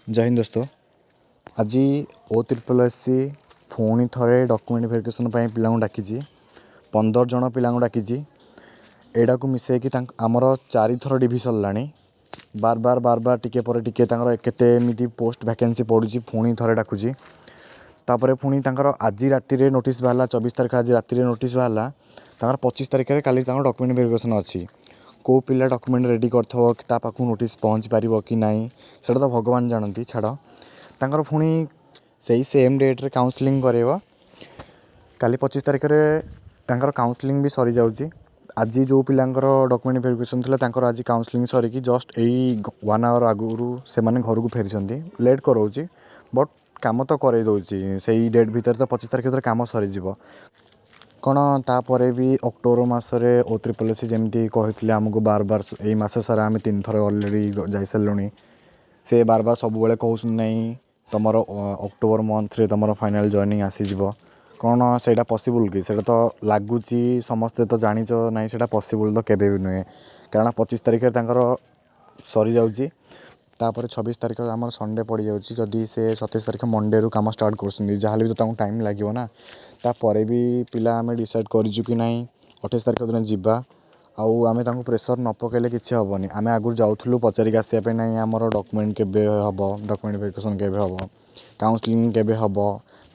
जय हिंद दोस्तों। आज OSSC पुणी थे डॉक्यूमेंट वेरिफिकेशन पिला डाकी 15 जन पिला डाकी एडा को मिसेकी आमर 4 थर डिवी सरला बार बार बार बार टिके पर टिके केते पोस्ट वैकेंसी पड़ुची पुणी थे डाकुची तापर पुणी आज राति नोटिस बाहर 24 तारीख आज राति नोटिस बाहर 25 तारीख में काली डॉक्यूमेंट वेरिफिकेशन अच्छी को पिला डॉक्यूमेंट रेडी करता पाखु नोटिस पहुँच पार कि नहीं सेटा तो भगवान जानती छाड़ तांकर पुणी से सेम डेट्रे काउंसलिंग करेब काली 25 तारीख में काउंसलिंग भी सरी जाऊँगी आज जो पिलांकर डॉक्यूमेंट वेरिफिकेशन थी आज काउंसलिंग सरिकी जस्ट यही 1 आवर आगु से घर को फेरी लेट कराऊँगी बट काम तो करे दूसरी से डेट भितर तो 25 तारीख भर कम सरीज कौन तापर भी अक्टोबर मसरे OSSC जमी कहते आमको बार बार यही मस सारा आम 3 थर अलरेडी जा सारूँ से बार बार सब बेले कहूँ नहीं तुम अक्टोबर मंथ रे तुम फाइनल जॉइनिंग आसीज कौन से पॉसिबल कि से तो लगुच समस्ते तो जाच ना से पॉसिबल तो केवे भी नुहे कारण 25 तारीख सरी जाऊँगी तापर 26 तारीख आम संडे पड़ जाऊँगी जदि से 27 तारीख मंडे रू कम स्टार्ट कर भी तो टाइम लगे ना तापर भी पिला आम डिसाइड करूँ कि नहीं 28 तारीख दिन जावा आम प्रेसर न पकड़े कि हेनी आम आगुरी जाऊँ पचारिक आसपे ना आमर डॉक्यूमेंट केबे हम डॉक्यूमेंट वेरिफिकेशन केबे हम काउंसलिंग केबे हम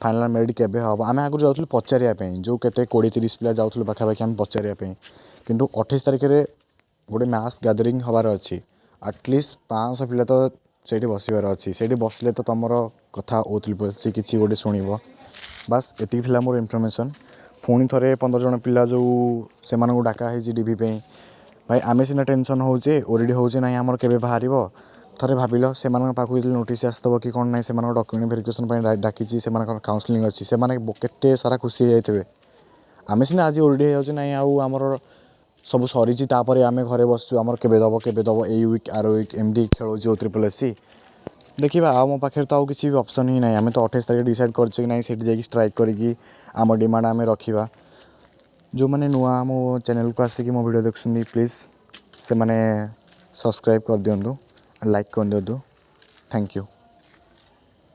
फाइनल मेरिट केबे हम आम आगुरी जाऊँ पचारिया जो केते 20-30 पिला जाऊँ पाखापाखि आम पचारिया किंतु 28 तारीख में गोटे मास गैदरिंग हबार अच्छी एटलिस्ट 500 पिला तो से बसबार अच्छी से बसले तो तुम कथा OSSC किसी गोटे शुणव बास एति मोर इनफर्मेशन पुणी थे 15 जन पिला जो से डाकाही डिवी भाई आम सीना टेंशन होचे ओरीडी होचे ना आमर केबे बाहर थे भाविल से पाखु नोटिस आसतब कि कौन ना से डॉक्यूमेंट वेरिफिकेशन डाकी से काउंसलिंग अच्छी से केते सारा खुशी जाते आम सीना आज ओरीडी हो ना आमर सब सरी आम घरे बसचु आमर केबे दब ए वीक आर वीक एमती खेल OSSC देखा आ मो पाखे तो किसी भी ऑप्शन ही ना आम तो 28 तारीख डिसाइड कर ना स्ट्राइक करके आम डिमांड आम रखा जो मैंने नुआ मो चैनल को आसिक मो वीडियो देखुं प्लीज़ से मैंने सब्सक्राइब कर दिंतु लाइक कर दिंतु थैंक यू।